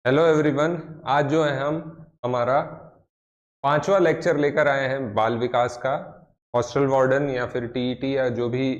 Hello everyone. आज जो है हम हमारा 5वां लेक्चर लेकर आए हैं बाल विकास का। हॉस्टल वार्डन या फिर टीईटी या जो भी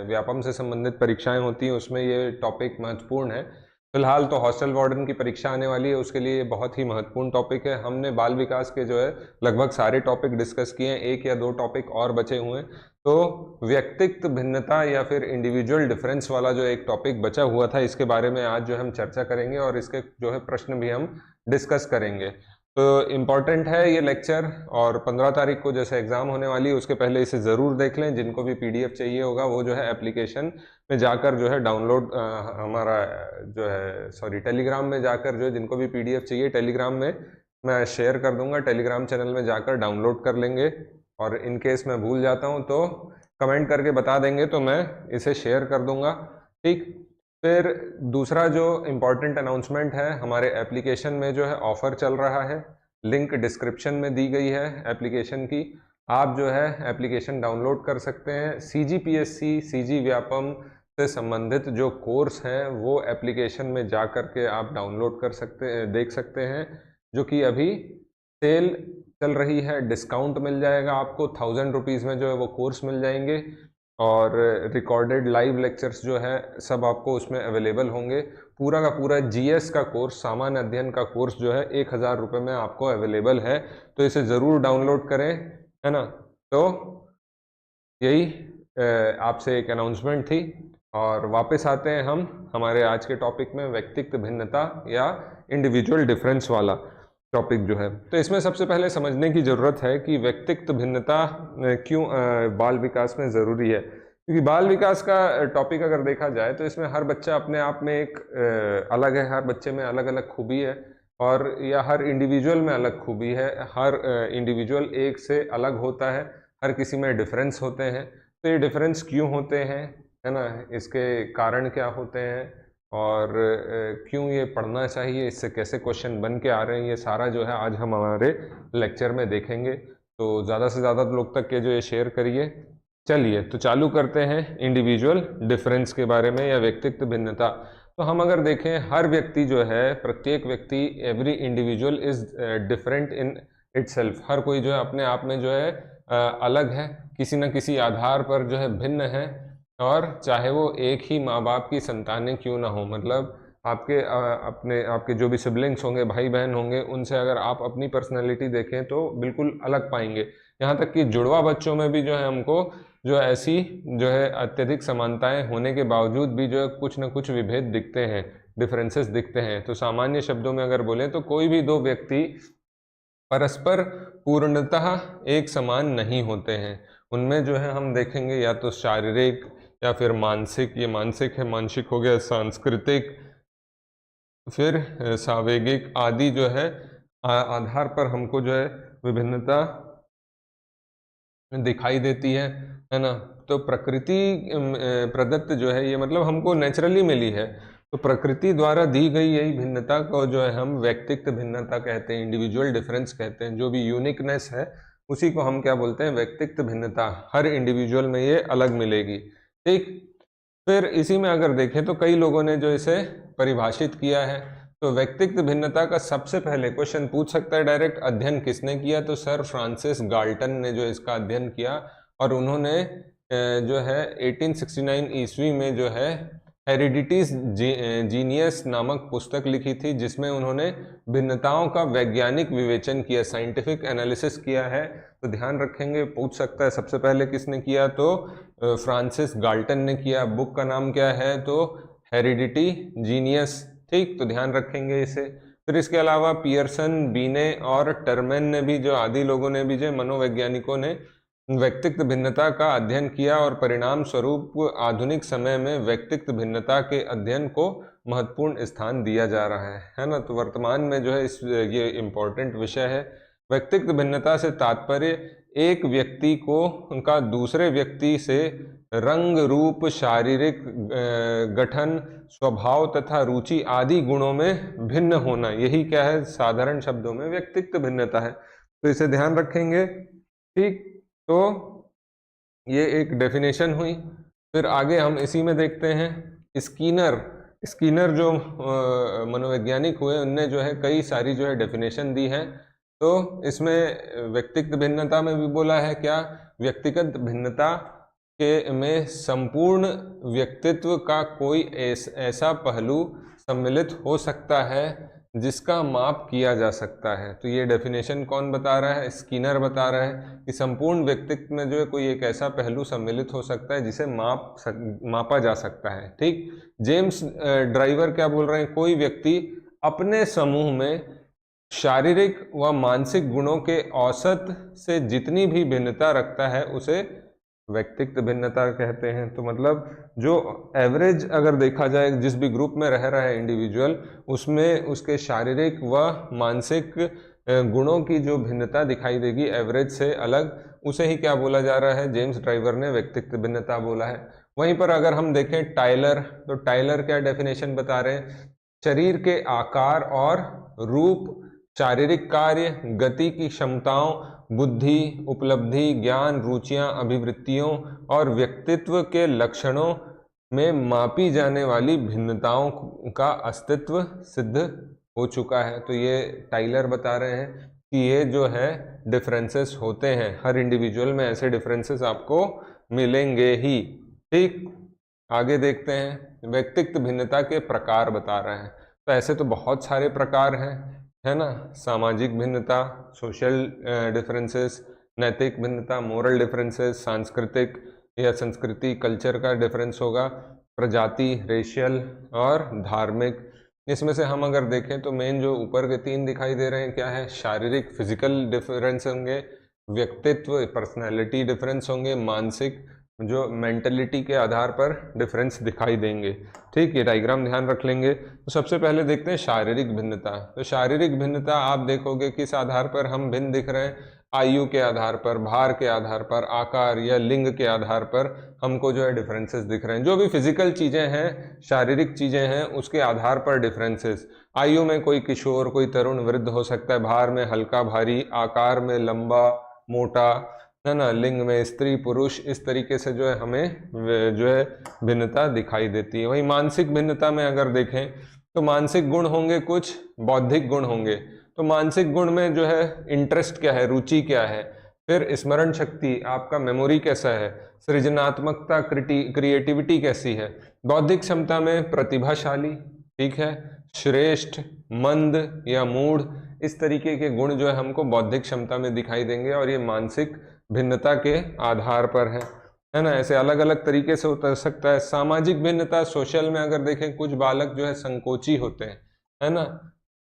व्यापम से संबंधित परीक्षाएं होती हैं उसमें ये टॉपिक महत्वपूर्ण है। फिलहाल तो हॉस्टल वार्डन की परीक्षा आने वाली है, उसके लिए बहुत ही महत्वपूर्ण टॉपिक है। हमने बाल विकास के जो है लगभग सारे टॉपिक डिस्कस किए हैं, एक या दो टॉपिक और बचे हुए हैं। तो व्यक्तित्व भिन्नता या फिर इंडिविजुअल डिफरेंस वाला जो एक टॉपिक बचा हुआ था, इसके बारे में आज जो हम चर्चा करेंगे और इसके जो है प्रश्न भी हम डिस्कस करेंगे। तो इम्पॉर्टेंट है ये लेक्चर, और 15 तारीख को जैसे एग्जाम होने वाली है उसके पहले इसे ज़रूर देख लें। जिनको भी पीडीएफ चाहिए होगा वो जो है एप्लीकेशन में जाकर जो है डाउनलोड हमारा जो है टेलीग्राम में जाकर जो है जिनको भी पीडीएफ चाहिए टेलीग्राम में मैं शेयर कर दूंगा, टेलीग्राम चैनल में जाकर डाउनलोड कर लेंगे। और इन केस मैं भूल जाता हूँ तो कमेंट करके बता देंगे तो मैं इसे शेयर कर दूंगा। ठीक, फिर दूसरा जो इम्पोर्टेंट अनाउंसमेंट है, हमारे एप्लीकेशन में जो है ऑफर चल रहा है। लिंक डिस्क्रिप्शन में दी गई है एप्लीकेशन की। आप जो है एप्लीकेशन डाउनलोड कर सकते हैं। सीजीपीएससी सीजी व्यापम से संबंधित जो कोर्स हैं वो एप्लीकेशन में जा कर के आप डाउनलोड कर सकते देख सकते हैं, जो कि अभी सेल चल रही है। डिस्काउंट मिल जाएगा आपको, 1000 रुपीज़ में जो है वो कोर्स मिल जाएंगे। और रिकॉर्डेड लाइव लेक्चर्स जो है सब आपको उसमें अवेलेबल होंगे। पूरा का पूरा जीएस का कोर्स, सामान्य अध्ययन का कोर्स जो है 1000 रुपये में आपको अवेलेबल है। तो इसे ज़रूर डाउनलोड करें, है ना। तो यही आपसे एक अनाउंसमेंट थी। और वापस आते हैं हम हमारे आज के टॉपिक में, व्यक्तित्व भिन्नता या इंडिविजुअल डिफरेंस वाला टॉपिक जो है। तो इसमें सबसे पहले समझने की ज़रूरत है कि व्यक्तित्व भिन्नता क्यों बाल विकास में ज़रूरी है। क्योंकि बाल विकास का टॉपिक अगर देखा जाए तो इसमें हर बच्चा अपने आप में एक अलग है, हर बच्चे में अलग अलग खूबी है, और या हर इंडिविजुअल में अलग खूबी है। हर इंडिविजुअल एक से अलग होता है, हर किसी में डिफरेंस होते हैं। तो ये डिफरेंस क्यों होते हैं, है ना, इसके कारण क्या होते हैं, और क्यों ये पढ़ना चाहिए, इससे कैसे क्वेश्चन बन के आ रहे हैं, ये सारा जो है आज हम हमारे लेक्चर में देखेंगे। तो ज़्यादा से ज़्यादा लोग तक के जो ये शेयर करिए। चलिए तो चालू करते हैं इंडिविजुअल डिफरेंस के बारे में या व्यक्तित्व भिन्नता। तो हम अगर देखें, हर व्यक्ति जो है, प्रत्येक व्यक्ति, every individual is different in itself. हर कोई जो है अपने आप में जो है अलग है, किसी न किसी आधार पर जो है भिन्न है। और चाहे वो एक ही माँ बाप की संतानें क्यों ना हो, मतलब आपके जो भी सिबलिंग्स होंगे, भाई बहन होंगे, उनसे अगर आप अपनी पर्सनैलिटी देखें तो बिल्कुल अलग पाएंगे। यहाँ तक कि जुड़वा बच्चों में भी जो है हमको जो ऐसी जो है अत्यधिक समानताएं होने के बावजूद भी जो है कुछ न कुछ विभेद दिखते हैं, डिफरेंसेस दिखते हैं। तो सामान्य शब्दों में अगर बोलें तो कोई भी दो व्यक्ति परस्पर पूर्णतः एक समान नहीं होते हैं। उनमें जो है हम देखेंगे या तो शारीरिक या फिर मानसिक, ये मानसिक है, मानसिक हो गया, सांस्कृतिक, फिर सावेगिक आदि जो है आधार पर हमको जो है विभिन्नता दिखाई देती है ना। तो प्रकृति प्रदत्त जो है ये मतलब हमको नेचुरली मिली है। तो प्रकृति द्वारा दी गई यही भिन्नता को जो है हम व्यक्तित्व भिन्नता कहते हैं, इंडिविजुअल डिफरेंस कहते हैं। जो भी यूनिकनेस है उसी को हम क्या बोलते हैं, व्यक्तित्व भिन्नता। हर इंडिविजुअल में ये अलग मिलेगी। ठीक, फिर इसी में अगर देखें तो कई लोगों ने जो इसे परिभाषित किया है। तो व्यक्तित्व भिन्नता का सबसे पहले क्वेश्चन पूछ सकता है डायरेक्ट, अध्ययन किसने किया। तो सर फ्रांसिस गाल्टन ने जो इसका अध्ययन किया, और उन्होंने जो है 1869 ईस्वी में जो है हेरिडिटीज जीनियस नामक पुस्तक लिखी थी, जिसमें उन्होंने भिन्नताओं का वैज्ञानिक विवेचन किया, साइंटिफिक एनालिसिस किया है। तो ध्यान रखेंगे, पूछ सकता है सबसे पहले किसने किया, तो फ्रांसिस गाल्टन ने किया। बुक का नाम क्या है, तो हेरिडिटी जीनियस। ठीक, तो ध्यान रखेंगे इसे। फिर इसके अलावा पियर्सन, बीने और टर्मेन ने भी, जो आदि लोगों ने भी, जो मनोवैज्ञानिकों ने व्यक्तित्व भिन्नता का अध्ययन किया, और परिणाम स्वरूप आधुनिक समय में व्यक्तित्व भिन्नता के अध्ययन को महत्वपूर्ण स्थान दिया जा रहा है ना। तो वर्तमान में जो है ये इम्पोर्टेंट विषय है। व्यक्तित्व भिन्नता से तात्पर्य एक व्यक्ति को उनका दूसरे व्यक्ति से रंग, रूप, शारीरिक गठन, स्वभाव तथा रुचि आदि गुणों में भिन्न होना, यही क्या है, साधारण शब्दों में व्यक्तित्व भिन्नता है। तो इसे ध्यान रखेंगे। ठीक, तो ये एक डेफिनेशन हुई। फिर आगे हम इसी में देखते हैं, स्किनर जो मनोवैज्ञानिक हुए उनने जो है कई सारी जो है डेफिनेशन दी है। तो इसमें व्यक्तिगत भिन्नता में भी बोला है क्या, व्यक्तिगत भिन्नता के में संपूर्ण व्यक्तित्व का कोई ऐसा पहलू सम्मिलित हो सकता है जिसका माप किया जा सकता है। तो ये डेफिनेशन कौन बता रहा है, स्किनर बता रहा है कि संपूर्ण व्यक्तित्व में जो है कोई एक ऐसा पहलू सम्मिलित हो सकता है जिसे मापा जा सकता है। ठीक, जेम्स ड्राइवर क्या बोल रहे हैं, कोई व्यक्ति अपने समूह में शारीरिक व मानसिक गुणों के औसत से जितनी भी भिन्नता रखता है उसे व्यक्तिगत भिन्नता कहते हैं। तो मतलब जो एवरेज अगर देखा जाए जिस भी ग्रुप में रह रहा है इंडिविजुअल, उसमें उसके शारीरिक व मानसिक गुणों की जो भिन्नता दिखाई देगी एवरेज से अलग, उसे ही क्या बोला जा रहा है, जेम्स ड्राइवर ने व्यक्तिगत भिन्नता बोला है। वहीं पर अगर हम देखें टायलर, तो टायलर क्या डेफिनेशन बता रहे हैं, शरीर के आकार और रूप, शारीरिक कार्य, गति की क्षमताओं, बुद्धि, उपलब्धि, ज्ञान, रुचियां, अभिवृत्तियों और व्यक्तित्व के लक्षणों में मापी जाने वाली भिन्नताओं का अस्तित्व सिद्ध हो चुका है। तो ये टाइलर बता रहे हैं कि ये जो है डिफरेंसेस होते हैं, हर इंडिविजुअल में ऐसे डिफरेंसेस आपको मिलेंगे ही। ठीक, आगे देखते हैं, व्यक्तिगत भिन्नता के प्रकार बता रहे हैं। तो ऐसे तो बहुत सारे प्रकार हैं, है ना, सामाजिक भिन्नता, सोशल डिफरेंसेस, नैतिक भिन्नता, मोरल डिफरेंसेस, सांस्कृतिक या संस्कृति कल्चर का डिफरेंस होगा, प्रजाति रेशियल और धार्मिक। इसमें से हम अगर देखें तो मेन जो ऊपर के तीन दिखाई दे रहे हैं क्या है, शारीरिक फिजिकल डिफरेंस होंगे, व्यक्तित्व पर्सनैलिटी डिफरेंस होंगे, मानसिक जो मेंटलिटी के आधार पर डिफरेंस दिखाई देंगे। ठीक, ये डायग्राम ध्यान रख लेंगे। तो सबसे पहले देखते हैं शारीरिक भिन्नता। तो शारीरिक भिन्नता आप देखोगे किस आधार पर हम भिन्न दिख रहे हैं, आयु के आधार पर, भार के आधार पर, आकार या लिंग के आधार पर हमको जो है डिफरेंसेस दिख रहे हैं। जो भी फिजिकल चीजें हैं, शारीरिक चीजें हैं, उसके आधार पर डिफरेंसेस। आयु में कोई किशोर, कोई तरुण, वृद्ध हो सकता है, भार में हल्का भारी, आकार में लंबा मोटा, है ना, लिंग में स्त्री पुरुष, इस तरीके से जो है हमें जो है भिन्नता दिखाई देती है। वहीं मानसिक भिन्नता में अगर देखें तो मानसिक गुण होंगे, कुछ बौद्धिक गुण होंगे। तो मानसिक गुण में जो है इंटरेस्ट क्या है, रुचि क्या है, फिर स्मरण शक्ति, आपका मेमोरी कैसा है, सृजनात्मकता क्रिएटिविटी कैसी है। बौद्धिक क्षमता में प्रतिभाशाली, ठीक है, श्रेष्ठ, मंद या मूढ़, इस तरीके के गुण जो है हमको बौद्धिक क्षमता में दिखाई देंगे और ये मानसिक भिन्नता के आधार पर है ना। ऐसे अलग अलग तरीके से हो सकता है। सामाजिक भिन्नता, सोशल में अगर देखें कुछ बालक जो है संकोची होते हैं, है ना,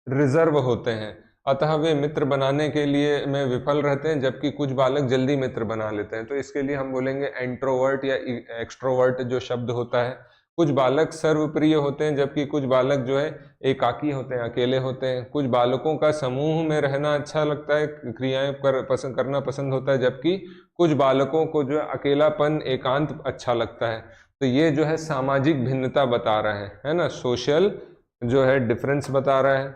रिजर्व होते हैं, अतः वे मित्र बनाने के लिए में विफल रहते हैं, जबकि कुछ बालक जल्दी मित्र बना लेते हैं। तो इसके लिए हम बोलेंगे एंट्रोवर्ट या एक्सट्रोवर्ट जो शब्द होता है। कुछ बालक सर्वप्रिय होते हैं, जबकि कुछ बालक जो है एकाकी होते हैं, अकेले होते हैं। कुछ बालकों का समूह में रहना अच्छा लगता है, क्रियाएं करना पसंद होता है, जबकि कुछ बालकों को जो है अकेलापन, एकांत अच्छा लगता है। तो ये जो है सामाजिक भिन्नता बता रहा है ना, सोशल जो है डिफरेंस बता रहा है।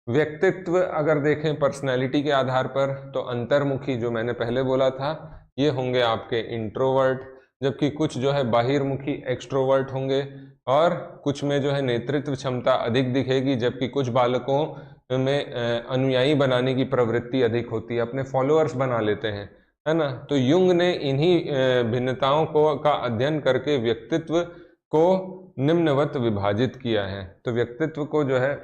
व्यक्तित्व अगर देखें पर्सनैलिटी के आधार पर, तो अंतर्मुखी जो मैंने पहले बोला था ये होंगे आपके इंट्रोवर्ट, जबकि कुछ जो है बाहिर्मुखी एक्सट्रोवर्ट होंगे, और कुछ में जो है नेतृत्व क्षमता अधिक दिखेगी, जबकि कुछ बालकों में अनुयायी बनाने की प्रवृत्ति अधिक होती है, अपने फॉलोअर्स बना लेते हैं, है ना। तो युंग ने इन्हीं भिन्नताओं का अध्ययन करके व्यक्तित्व को निम्नवत विभाजित किया है। तो व्यक्तित्व को जो है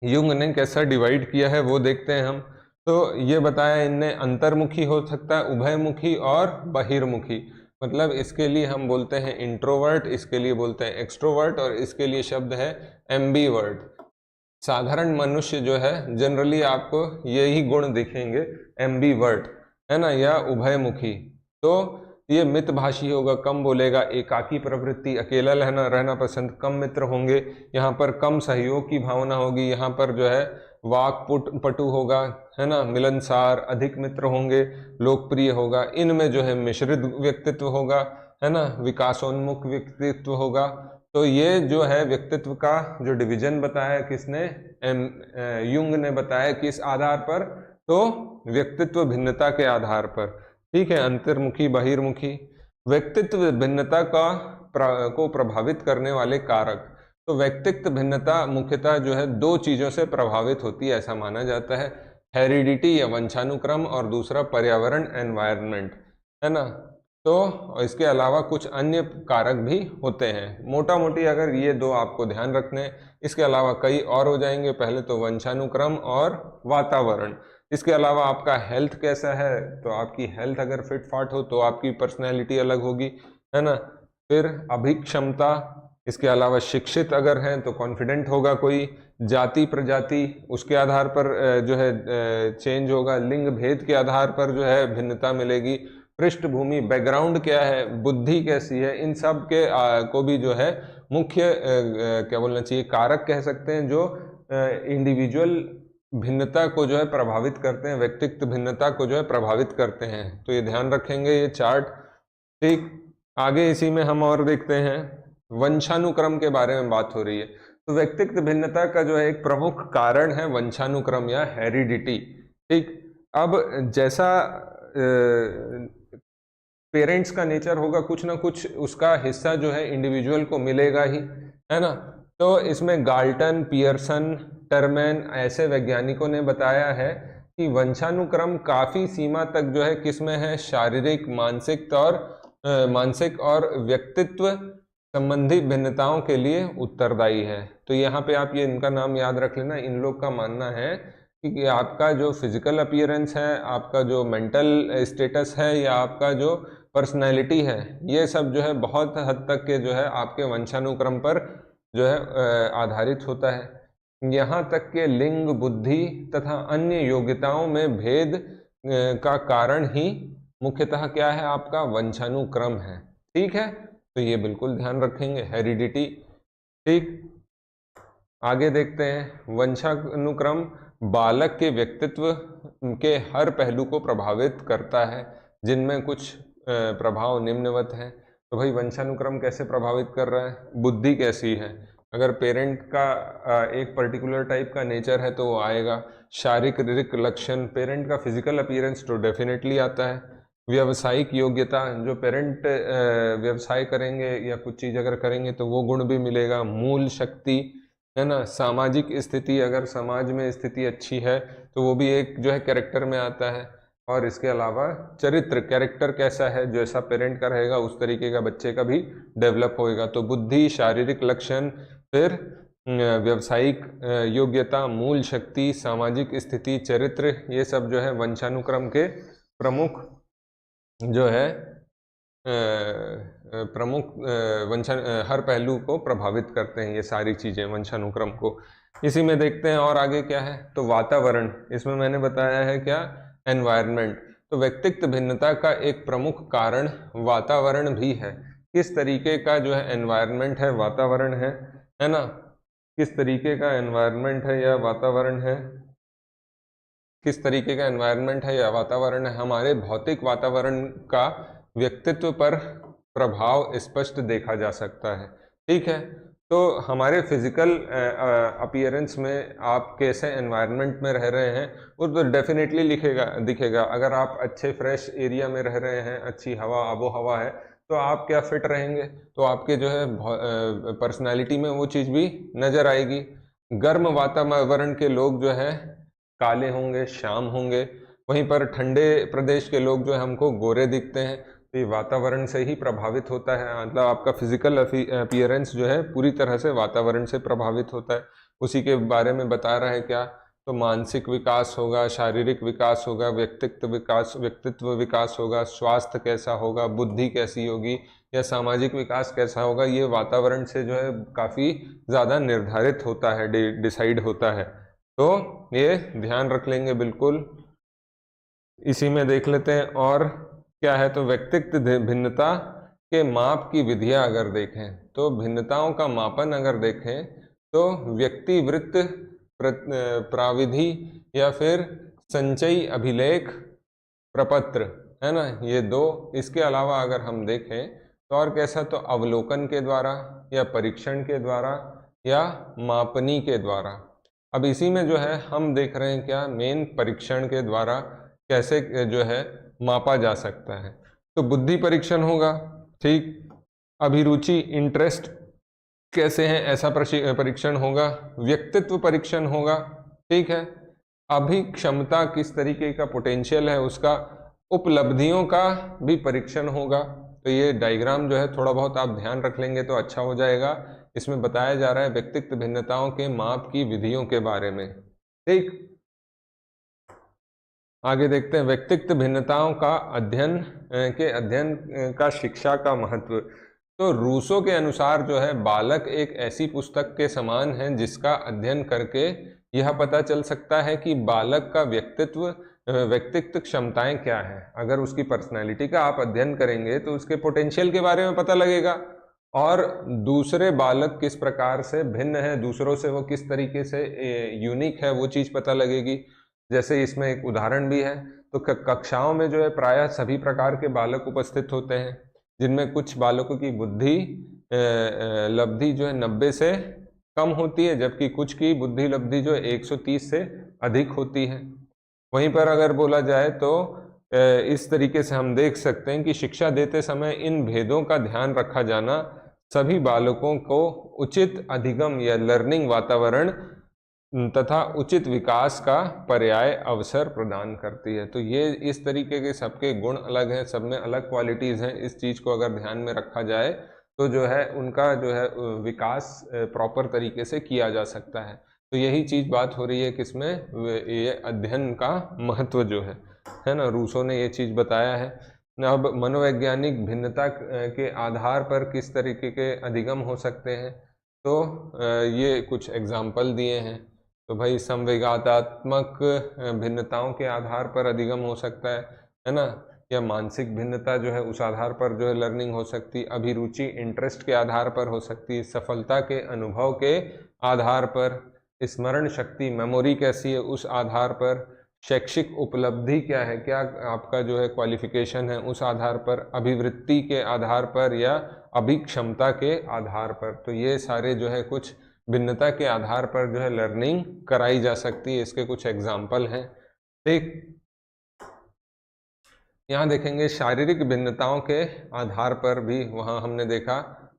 युंग ने कैसा डिवाइड किया है वो देखते हैं हम। तो ये बताया इनने अंतर्मुखी हो सकता है, उभयमुखी और बहिर्मुखी। मतलब इसके लिए हम बोलते हैं इंट्रोवर्ट, इसके लिए बोलते हैं एक्सट्रोवर्ट, और इसके लिए शब्द है एम्बीवर्ट। साधारण मनुष्य जो है जनरली आपको यही गुण दिखेंगे, एम्बीवर्ट, है ना, या उभयमुखी। तो ये मितभाषी होगा, कम बोलेगा, एकाकी प्रवृत्ति, अकेला रहना पसंद, कम मित्र होंगे, यहाँ पर कम सहयोग की भावना होगी, यहाँ पर जो है वाक पटु होगा, है ना, मिलनसार, अधिक मित्र होंगे, लोकप्रिय होगा। इनमें जो है मिश्रित व्यक्तित्व होगा, है ना, विकासोन्मुख व्यक्तित्व होगा। तो ये जो है व्यक्तित्व का जो डिवीजन बताया किसने, युंग ने बताया, किस आधार पर, तो व्यक्तित्व भिन्नता के आधार पर। ठीक है, अंतर्मुखी बहिर्मुखी। व्यक्तित्व भिन्नता को प्रभावित करने वाले कारक, तो व्यक्तित्व भिन्नता मुख्यतः जो है दो चीजों से प्रभावित होती है ऐसा माना जाता है, हेरिडिटी या वंशानुक्रम, और दूसरा पर्यावरण, एनवायरनमेंट, है ना। तो इसके अलावा कुछ अन्य कारक भी होते हैं। मोटा मोटी अगर ये दो आपको ध्यान रखने, इसके अलावा कई और हो जाएंगे। पहले तो वंशानुक्रम और वातावरण। इसके अलावा आपका हेल्थ कैसा है, तो आपकी हेल्थ अगर फिट फाट हो तो आपकी पर्सनैलिटी अलग होगी, है ना। फिर अभिक्षमता, इसके अलावा शिक्षित अगर हैं तो कॉन्फिडेंट होगा कोई। जाति प्रजाति, उसके आधार पर जो है चेंज होगा। लिंग भेद के आधार पर जो है भिन्नता मिलेगी। पृष्ठभूमि, बैकग्राउंड क्या है, बुद्धि कैसी है, इन सब के को भी जो है मुख्य क्या बोलना चाहिए, कारक कह सकते हैं, जो इंडिविजुअल भिन्नता को जो है प्रभावित करते हैं, व्यक्तित्व भिन्नता को जो है प्रभावित करते हैं। तो ये ध्यान रखेंगे ये चार्ट। ठीक, आगे इसी में हम और देखते हैं, वंशानुक्रम के बारे में बात हो रही है। तो व्यक्तित्व भिन्नता का जो है एक प्रमुख कारण है वंशानुक्रम या हेरिडिटी। ठीक, अब जैसा पेरेंट्स का नेचर होगा, कुछ ना कुछ उसका हिस्सा जो है इंडिविजुअल को मिलेगा ही, है ना। तो इसमें गाल्टन, पियर्सन, टर्मैन ऐसे वैज्ञानिकों ने बताया है कि वंशानुक्रम काफी सीमा तक जो है किसमें है, शारीरिक, मानसिक और व्यक्तित्व संबंधी भिन्नताओं के लिए उत्तरदायी है। तो यहाँ पे आप ये इनका नाम याद रख लेना। इन लोग का मानना है कि आपका जो फिजिकल अपीयरेंस है, आपका जो मेंटल स्टेटस है, या आपका जो पर्सनैलिटी है, ये सब जो है बहुत हद तक के जो है आपके वंशानुक्रम पर जो है आधारित होता है। यहाँ तक के लिंग, बुद्धि तथा अन्य योग्यताओं में भेद का कारण ही मुख्यतः क्या है, आपका वंशानुक्रम है। ठीक है, तो ये बिल्कुल ध्यान रखेंगे, हेरिडिटी। ठीक, आगे देखते हैं, वंशानुक्रम बालक के व्यक्तित्व के हर पहलू को प्रभावित करता है, जिनमें कुछ प्रभाव निम्नवत हैं। तो भाई वंशानुक्रम कैसे प्रभावित कर रहा है, बुद्धि कैसी है, अगर पेरेंट का एक पर्टिकुलर टाइप का नेचर है तो वो आएगा। शारीरिक लक्षण, पेरेंट का फिजिकल अपीयरेंस तो डेफिनेटली आता है। व्यवसायिक योग्यता, जो पेरेंट व्यवसाय करेंगे या कुछ चीज़ अगर करेंगे तो वो गुण भी मिलेगा। मूल शक्ति, है ना। सामाजिक स्थिति, अगर समाज में स्थिति अच्छी है तो वो भी एक जो है कैरेक्टर में आता है। और इसके अलावा चरित्र, कैरेक्टर कैसा है, जैसा पेरेंट का रहेगा उस तरीके का बच्चे का भी डेवलप होएगा। तो बुद्धि, शारीरिक लक्षण, फिर व्यवसायिक योग्यता, मूल शक्ति, सामाजिक स्थिति, चरित्र, ये सब जो है वंशानुक्रम के प्रमुख जो है हर पहलू को प्रभावित करते हैं, ये सारी चीजें वंशानुक्रम को। इसी में देखते हैं और आगे क्या है, तो वातावरण, इसमें मैंने बताया है क्या, एनवायरनमेंट। तो व्यक्तित्व भिन्नता का एक प्रमुख कारण वातावरण भी है। किस तरीके का जो है एनवायरनमेंट है, वातावरण है ना, किस तरीके का एनवायरनमेंट है या वातावरण है, किस तरीके का एनवायरनमेंट है या वातावरण है, हमारे भौतिक वातावरण का व्यक्तित्व पर प्रभाव स्पष्ट देखा जा सकता है। ठीक है, तो हमारे फिजिकल अपीयरेंस में आप कैसे एनवायरनमेंट में रह रहे हैं वो तो डेफिनेटली दिखेगा। अगर आप अच्छे फ्रेश एरिया में रह रहे हैं, अच्छी हवा, आबो हवा है, तो आप क्या फिट रहेंगे, तो आपके जो है पर्सनालिटी में वो चीज़ भी नज़र आएगी। गर्म वातावरण के लोग जो है काले होंगे, श्याम होंगे, वहीं पर ठंडे प्रदेश के लोग जो है हमको गोरे दिखते हैं। तो ये वातावरण से ही प्रभावित होता है, मतलब आपका फिजिकल अपीयरेंस जो है पूरी तरह से वातावरण से प्रभावित होता है। उसी के बारे में बता रहा है क्या, तो मानसिक विकास होगा, शारीरिक विकास होगा, व्यक्तित्व विकास होगा, स्वास्थ्य कैसा होगा, बुद्धि कैसी होगी, या सामाजिक विकास कैसा होगा, ये वातावरण से जो है काफ़ी ज़्यादा निर्धारित होता है, डिसाइड होता है। तो ये ध्यान रख लेंगे बिल्कुल। इसी में देख लेते हैं और क्या है, तो व्यक्तित्व भिन्नता के माप की विधियां अगर देखें, तो भिन्नताओं का मापन अगर देखें तो व्यक्तिवृत्त प्राविधि या फिर संचयी अभिलेख प्रपत्र, है ना, ये दो। इसके अलावा अगर हम देखें तो और कैसा, तो अवलोकन के द्वारा या परीक्षण के द्वारा या मापनी के द्वारा। अब इसी में जो है हम देख रहे हैं क्या, मेन परीक्षण के द्वारा कैसे जो है मापा जा सकता है। तो बुद्धि परीक्षण होगा, ठीक, अभिरुचि, इंटरेस्ट कैसे हैं, ऐसा परीक्षण होगा, व्यक्तित्व परीक्षण होगा, ठीक है, अभिक्षमता किस तरीके का पोटेंशियल है उसका, उपलब्धियों का भी परीक्षण होगा। तो ये डायग्राम जो है थोड़ा बहुत आप ध्यान रख लेंगे तो अच्छा हो जाएगा। इसमें बताया जा रहा है व्यक्तित्व भिन्नताओं के माप की विधियों के बारे में, ठीक। आगे देखते हैं व्यक्तित्व भिन्नताओं का अध्ययन का शिक्षा का महत्व। तो रूसो के अनुसार जो है बालक एक ऐसी पुस्तक के समान है जिसका अध्ययन करके यह पता चल सकता है कि बालक का व्यक्तित्व क्षमताएं क्या है। अगर उसकी पर्सनैलिटी का आप अध्ययन करेंगे तो उसके पोटेंशियल के बारे में पता लगेगा, और दूसरे बालक किस प्रकार से भिन्न है दूसरों से, वो किस तरीके से यूनिक है, वो चीज़ पता लगेगी। जैसे इसमें एक उदाहरण भी है, तो कक्षाओं में जो है प्रायः सभी प्रकार के बालक उपस्थित होते हैं, जिनमें कुछ बालकों की बुद्धि लब्धि जो है 90 से कम होती है, जबकि कुछ की बुद्धि लब्धि जो है 130 से अधिक होती है। वहीं पर अगर बोला जाए तो इस तरीके से हम देख सकते हैं कि शिक्षा देते समय इन भेदों का ध्यान रखा जाना सभी बालकों को उचित अधिगम या लर्निंग वातावरण तथा उचित विकास का पर्याय अवसर प्रदान करती है। तो ये इस तरीके के सबके गुण अलग हैं, सब में अलग क्वालिटीज़ हैं। इस चीज़ को अगर ध्यान में रखा जाए तो जो है उनका जो है विकास प्रॉपर तरीके से किया जा सकता है। तो यही चीज़ बात हो रही है किसमें, ये अध्ययन का महत्व जो है ना, रूसो ने ये चीज़ बताया है। अब मनोवैज्ञानिक भिन्नता के आधार पर किस तरीके के अधिगम हो सकते हैं, तो ये कुछ एग्जाम्पल दिए हैं। तो भाई संवेगात्मक भिन्नताओं के आधार पर अधिगम हो सकता है ना, या मानसिक भिन्नता जो है उस आधार पर जो है लर्निंग हो सकती, अभिरुचि इंटरेस्ट के आधार पर हो सकती, सफलता के अनुभव के आधार पर, स्मरण शक्ति मेमोरी कैसी है उस आधार पर, शैक्षिक उपलब्धि क्या है, क्या आपका जो है क्वालिफिकेशन है उस आधार पर, अभिवृत्ति के आधार पर या अभिक्षमता के आधार पर। तो ये सारे जो है कुछ भिन्नता के आधार पर जो है लर्निंग कराई जा सकती है। इसके कुछ एग्जाम्पल हैं, ठीक। यहाँ देखेंगे शारीरिक भिन्नताओं के आधार पर भी, वहाँ हमने देखा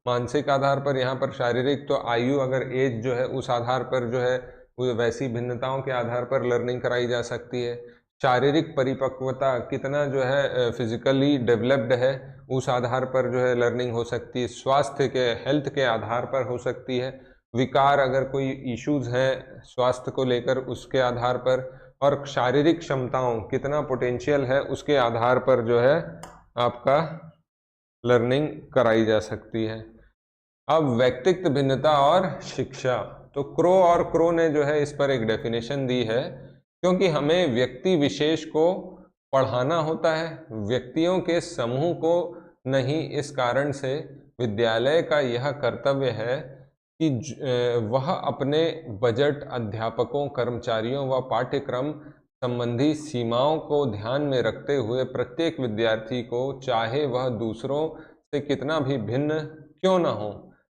मानसिक आधार पर, यहाँ पर शारीरिक तो आयु अगर एज जो है उस आधार पर जो है वैसी भिन्नताओं के आधार पर लर्निंग कराई जा सकती है। शारीरिक परिपक्वता कितना जो है फिजिकली डेवलप्ड है उस आधार पर जो है लर्निंग हो सकती है। स्वास्थ्य के हेल्थ के आधार पर हो सकती है। विकार अगर कोई इश्यूज हैं स्वास्थ्य को लेकर उसके आधार पर, और शारीरिक क्षमताओं कितना पोटेंशियल है उसके आधार पर जो है आपका लर्निंग कराई जा सकती है। अब व्यक्तित्व भिन्नता और शिक्षा, तो क्रो और क्रो ने जो है इस पर एक डेफिनेशन दी है, क्योंकि हमें व्यक्ति विशेष को पढ़ाना होता है, व्यक्तियों के समूह को नहीं। इस कारण से विद्यालय का यह कर्तव्य है कि वह अपने बजट, अध्यापकों, कर्मचारियों व पाठ्यक्रम संबंधी सीमाओं को ध्यान में रखते हुए प्रत्येक विद्यार्थी को, चाहे वह दूसरों से कितना भी भिन्न क्यों न हो,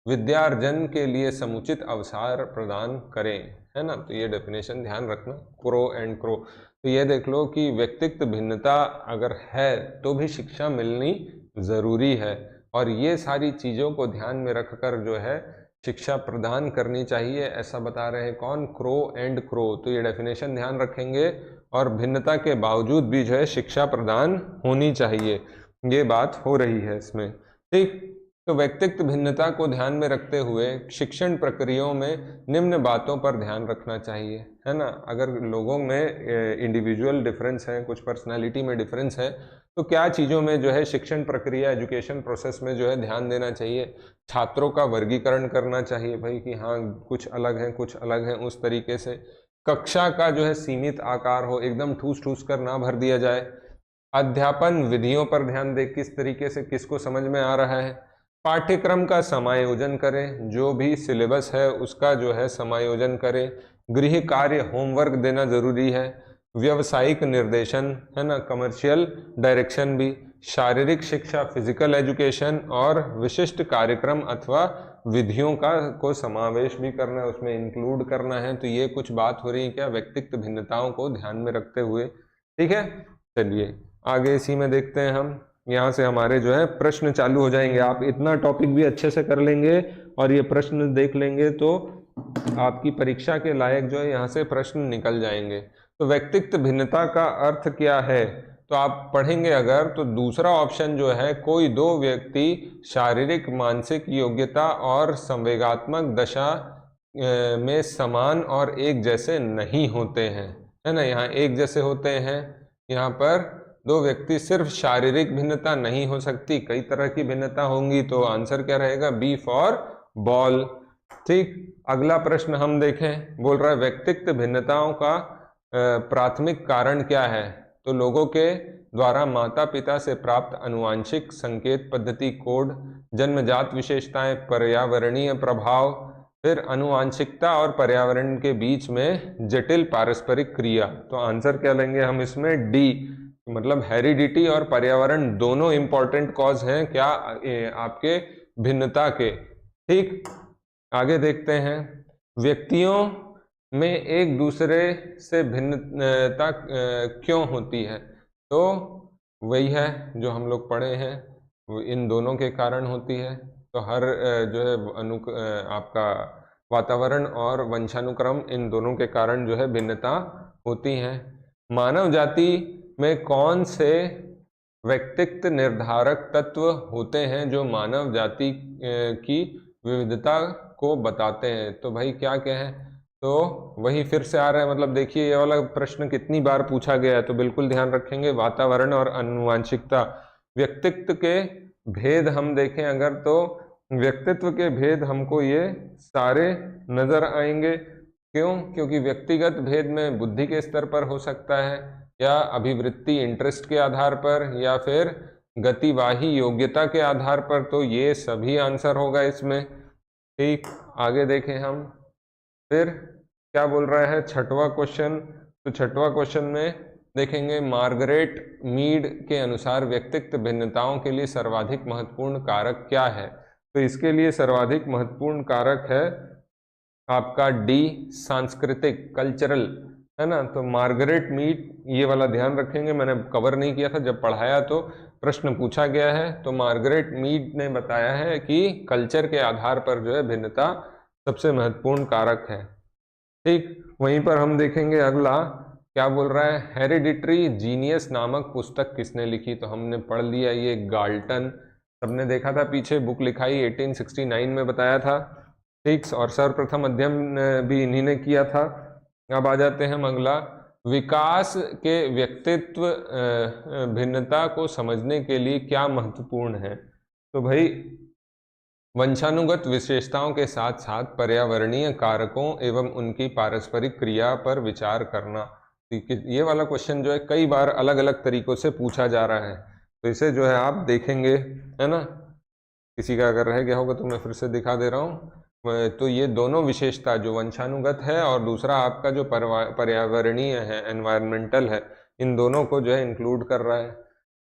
विद्यार्जन के लिए समुचित अवसर प्रदान करें, है ना। तो ये डेफिनेशन ध्यान रखना, क्रो एंड क्रो। तो ये देख लो कि व्यक्तित्व भिन्नता अगर है तो भी शिक्षा मिलनी ज़रूरी है, और ये सारी चीज़ों को ध्यान में रखकर जो है शिक्षा प्रदान करनी चाहिए, ऐसा बता रहे हैं कौन, क्रो एंड क्रो। तो ये डेफिनेशन ध्यान रखेंगे, और भिन्नता के बावजूद भी जो है शिक्षा प्रदान होनी चाहिए, ये बात हो रही है इसमें, ठीक। तो व्यक्तित्व भिन्नता को ध्यान में रखते हुए शिक्षण प्रक्रियाओं में निम्न बातों पर ध्यान रखना चाहिए, है ना। अगर लोगों में इंडिविजुअल डिफरेंस है, कुछ पर्सनालिटी में डिफरेंस है, तो क्या चीज़ों में जो है शिक्षण प्रक्रिया, एजुकेशन प्रोसेस में जो है ध्यान देना चाहिए। छात्रों का वर्गीकरण करना चाहिए भाई कि हाँ कुछ अलग हैं कुछ अलग हैं, उस तरीके से। कक्षा का जो है सीमित आकार हो, एकदम ठूस ठूस कर ना भर दिया जाए। अध्यापन विधियों पर ध्यान दे, किस तरीके से किसको समझ में आ रहा है। पाठ्यक्रम का समायोजन करें, जो भी सिलेबस है उसका जो है समायोजन करें। गृह कार्य, होमवर्क देना जरूरी है। व्यावसायिक निर्देशन, है ना, कमर्शियल डायरेक्शन भी। शारीरिक शिक्षा, फिजिकल एजुकेशन, और विशिष्ट कार्यक्रम अथवा विधियों को समावेश भी करना है, उसमें इंक्लूड करना है। तो ये कुछ बात हो रही है क्या, व्यक्तित्व भिन्नताओं को ध्यान में रखते हुए, ठीक है। चलिए आगे इसी में देखते हैं हम। यहाँ से हमारे जो है प्रश्न चालू हो जाएंगे। आप इतना टॉपिक भी अच्छे से कर लेंगे और ये प्रश्न देख लेंगे तो आपकी परीक्षा के लायक जो है यहाँ से प्रश्न निकल जाएंगे। तो व्यक्तित्व भिन्नता का अर्थ क्या है, तो आप पढ़ेंगे अगर तो दूसरा ऑप्शन जो है, कोई दो व्यक्ति शारीरिक मानसिक योग्यता और संवेगात्मक दशा में समान और एक जैसे नहीं होते हैं, है ना। यहाँ एक जैसे होते हैं, यहाँ पर दो व्यक्ति सिर्फ शारीरिक भिन्नता नहीं हो सकती, कई तरह की भिन्नता होंगी। तो आंसर क्या रहेगा, बी फॉर बॉल। ठीक, अगला प्रश्न हम देखें, बोल रहा है व्यक्तित्व भिन्नताओं का प्राथमिक कारण क्या है, तो लोगों के द्वारा माता पिता से प्राप्त अनुवांशिक संकेत पद्धति कोड, जन्मजात विशेषताएं, पर्यावरणीय प्रभाव, फिर अनुवांशिकता और पर्यावरण के बीच में जटिल पारस्परिक क्रिया। तो आंसर क्या लेंगे हम इसमें, डी, मतलब हेरिडिटी और पर्यावरण दोनों इंपॉर्टेंट कॉज हैं क्या, आपके भिन्नता के। ठीक, आगे देखते हैं, व्यक्तियों में एक दूसरे से भिन्नता क्यों होती है, तो वही है जो हम लोग पढ़े हैं, इन दोनों के कारण होती है। तो हर जो है आपका वातावरण और वंशानुक्रम, इन दोनों के कारण जो है भिन्नता होती है। मानव जाति में कौन से व्यक्तित्व निर्धारक तत्व होते हैं जो मानव जाति की विविधता को बताते हैं, तो भाई क्या क्या है, तो वही फिर से आ रहा है। मतलब देखिए ये वाला प्रश्न कितनी बार पूछा गया है, तो बिल्कुल ध्यान रखेंगे, वातावरण और आनुवंशिकता। व्यक्तित्व के भेद हम देखें अगर, तो व्यक्तित्व के भेद हमको ये सारे नजर आएंगे। क्यों, क्योंकि व्यक्तिगत भेद में बुद्धि के स्तर पर हो सकता है, या अभिवृत्ति इंटरेस्ट के आधार पर, या फिर गतिवाही योग्यता के आधार पर, तो ये सभी आंसर होगा इसमें। ठीक, आगे देखें हम, फिर क्या बोल रहा है छठवां क्वेश्चन, तो छठवां क्वेश्चन में देखेंगे, मार्गरेट मीड के अनुसार व्यक्तित्व भिन्नताओं के लिए सर्वाधिक महत्वपूर्ण कारक क्या है, तो इसके लिए सर्वाधिक महत्वपूर्ण कारक है आपका डी, सांस्कृतिक, कल्चरल, है ना। तो मार्गरेट मीड, ये वाला ध्यान रखेंगे, मैंने कवर नहीं किया था जब पढ़ाया, तो प्रश्न पूछा गया है। तो मार्गरेट मीड ने बताया है कि कल्चर के आधार पर जो है भिन्नता सबसे महत्वपूर्ण कारक है। ठीक, वहीं पर हम देखेंगे अगला क्या बोल रहा है, हेरिडिटरी जीनियस नामक पुस्तक किसने लिखी, तो हमने पढ़ लिया ये गाल्टन, सबने देखा था पीछे बुक लिखाई 1869 में बताया था। ठीक, और सर्वप्रथम अध्ययन भी इन्हीं ने किया था। अब आ जाते हैं हम अगला, विकास के व्यक्तित्व भिन्नता को समझने के लिए क्या महत्वपूर्ण है, तो भाई वंशानुगत विशेषताओं के साथ साथ पर्यावरणीय कारकों एवं उनकी पारस्परिक क्रिया पर विचार करना। ये वाला क्वेश्चन जो है कई बार अलग अलग तरीकों से पूछा जा रहा है, तो इसे जो है आप देखेंगे, है ना। किसी का अगर रह गया होगा तो मैं फिर से दिखा दे रहा हूँ। तो ये दोनों विशेषता जो वंशानुगत है और दूसरा आपका जो पर्यावरणीय है, एनवायरमेंटल है, इन दोनों को जो है इंक्लूड कर रहा है।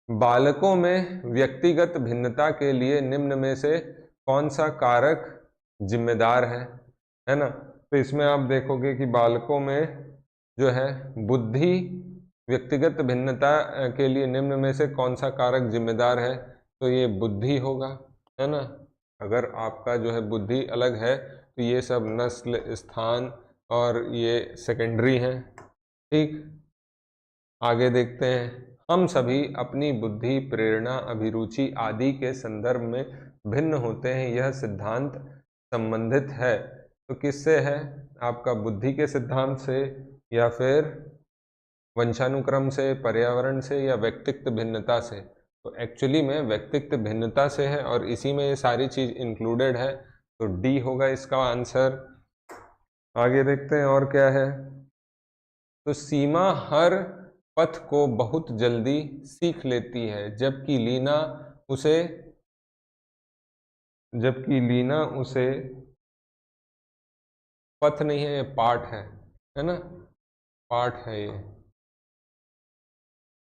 बालकों में व्यक्तिगत भिन्नता के लिए निम्न में से कौन सा कारक जिम्मेदार है ना। तो इसमें आप देखोगे कि बालकों में जो है बुद्धि, व्यक्तिगत भिन्नता के लिए निम्न में से कौन सा कारक जिम्मेदार है, तो ये बुद्धि होगा, है ना। अगर आपका जो है बुद्धि अलग है तो ये सब नस्ल, स्थान और ये सेकेंडरी हैं। ठीक, आगे देखते हैं, हम सभी अपनी बुद्धि, प्रेरणा, अभिरुचि आदि के संदर्भ में भिन्न होते हैं, यह सिद्धांत संबंधित है, तो किससे है, आपका बुद्धि के सिद्धांत से, या फिर वंशानुक्रम से, पर्यावरण से, या व्यक्तित्व भिन्नता से। तो एक्चुअली में व्यक्तित्व भिन्नता से है और इसी में ये सारी चीज इंक्लूडेड है, तो डी होगा इसका आंसर। आगे देखते हैं और क्या है, तो सीमा हर पथ को बहुत जल्दी सीख लेती है, जबकि लीना उसे पथ नहीं है, ये पाठ है ना, पाठ है ये,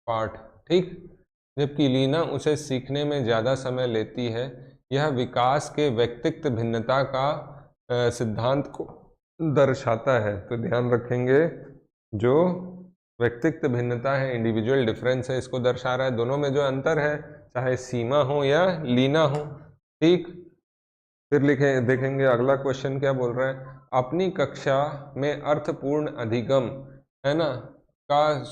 पाठ। ठीक, जबकि लीना उसे सीखने में ज़्यादा समय लेती है। यह विकास के व्यक्तित्व भिन्नता का सिद्धांत को दर्शाता है। तो ध्यान रखेंगे, जो व्यक्तित्व भिन्नता है, इंडिविजुअल डिफरेंस है, इसको दर्शा रहा है। दोनों में जो अंतर है, चाहे सीमा हो या लीना हो। ठीक, फिर लिखे देखेंगे अगला क्वेश्चन क्या बोल रहा है, अपनी कक्षा में अर्थपूर्ण अधिगम, है ना, का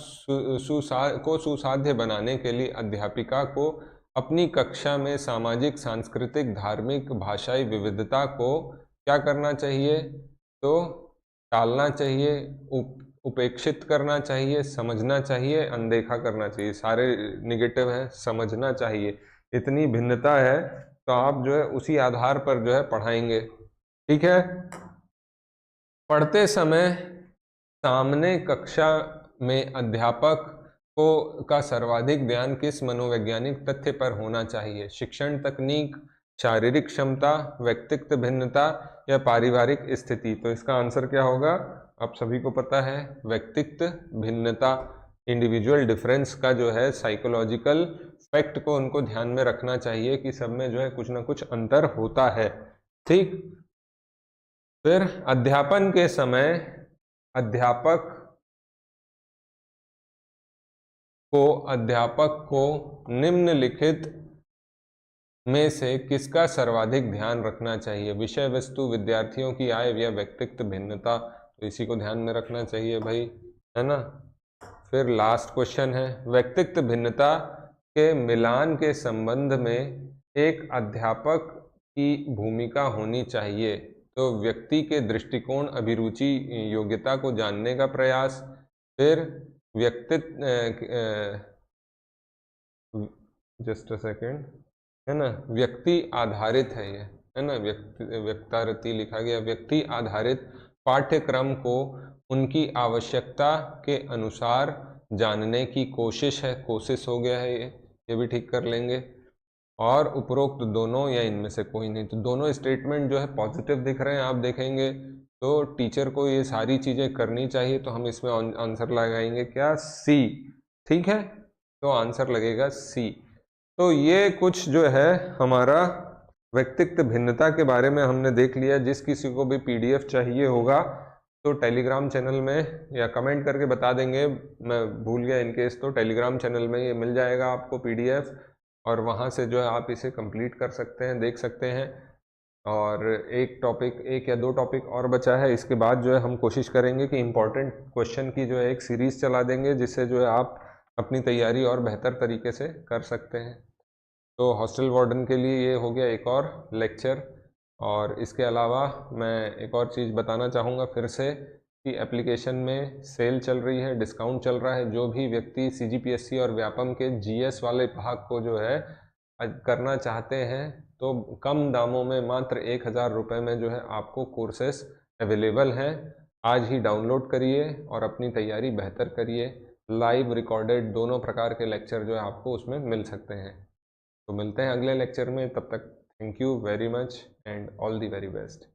सुसाध्य बनाने के लिए अध्यापिका को अपनी कक्षा में सामाजिक, सांस्कृतिक, धार्मिक, भाषाई विविधता को क्या करना चाहिए, तो टालना चाहिए, उपेक्षित करना चाहिए, समझना चाहिए, अनदेखा करना चाहिए। सारे निगेटिव हैं, समझना चाहिए। इतनी भिन्नता है तो आप जो है उसी आधार पर जो है पढ़ाएंगे, ठीक है। पढ़ते समय सामने कक्षा में अध्यापक को का सर्वाधिक ध्यान किस मनोवैज्ञानिक तथ्य पर होना चाहिए, शिक्षण तकनीक, शारीरिक क्षमता, व्यक्तित्व भिन्नता या पारिवारिक स्थिति। तो इसका आंसर क्या होगा, आप सभी को पता है, व्यक्तित्व भिन्नता, इंडिविजुअल डिफरेंस का जो है साइकोलॉजिकल फैक्ट को उनको ध्यान में रखना चाहिए कि सब में जो है कुछ ना कुछ अंतर होता है, ठीक। फिर अध्यापन के समय अध्यापक को निम्नलिखित में से किसका सर्वाधिक ध्यान रखना चाहिए, विषय वस्तु, विद्यार्थियों की आय या व्यक्तित्व भिन्नता। तो इसी को ध्यान में रखना चाहिए भाई, है ना। फिर लास्ट क्वेश्चन है, व्यक्तित्व भिन्नता के मिलान के संबंध में एक अध्यापक की भूमिका होनी चाहिए। तो व्यक्ति के दृष्टिकोण, अभिरुचि, योग्यता को जानने का प्रयास। फिर व्यक्तित्व, जस्ट अ सेकेंड, है ना, व्यक्ति आधारित है ये, है ना, व्यक्तारती लिखा गया, व्यक्ति आधारित पाठ्यक्रम को उनकी आवश्यकता के अनुसार जानने की कोशिश है, कोशिश हो गया है ये भी ठीक कर लेंगे। और उपरोक्त दोनों या इनमें से कोई नहीं। तो दोनों स्टेटमेंट जो है पॉजिटिव दिख रहे हैं, आप देखेंगे तो टीचर को ये सारी चीज़ें करनी चाहिए। तो हम इसमें आंसर लगाएंगे क्या, सी, ठीक है। तो आंसर लगेगा सी। तो ये कुछ जो है हमारा व्यक्तित्व भिन्नता के बारे में हमने देख लिया। जिस किसी को भी पीडीएफ चाहिए होगा तो टेलीग्राम चैनल में या कमेंट करके बता देंगे, मैं भूल गया इनकेस, तो टेलीग्राम चैनल में ये मिल जाएगा आपको पीडीएफ, और वहाँ से जो है आप इसे कंप्लीट कर सकते हैं, देख सकते हैं। और एक या दो टॉपिक और बचा है, इसके बाद जो है हम कोशिश करेंगे कि इम्पोर्टेंट क्वेश्चन की जो है एक सीरीज़ चला देंगे, जिससे जो है आप अपनी तैयारी और बेहतर तरीके से कर सकते हैं। तो हॉस्टल वार्डन के लिए ये हो गया एक और लेक्चर। और इसके अलावा मैं एक और चीज़ बताना चाहूँगा फिर से कि एप्लीकेशन में सेल चल रही है, डिस्काउंट चल रहा है। जो भी व्यक्ति सीजीपीएससी और व्यापम के जीएस वाले भाग को जो है करना चाहते हैं तो कम दामों में मात्र 1000 रुपये में जो है आपको कोर्सेस अवेलेबल हैं। आज ही डाउनलोड करिए और अपनी तैयारी बेहतर करिए। लाइव रिकॉर्डेड दोनों प्रकार के लेक्चर जो है आपको उसमें मिल सकते हैं। तो मिलते हैं अगले लेक्चर में, तब तक thank you very much and all the very best.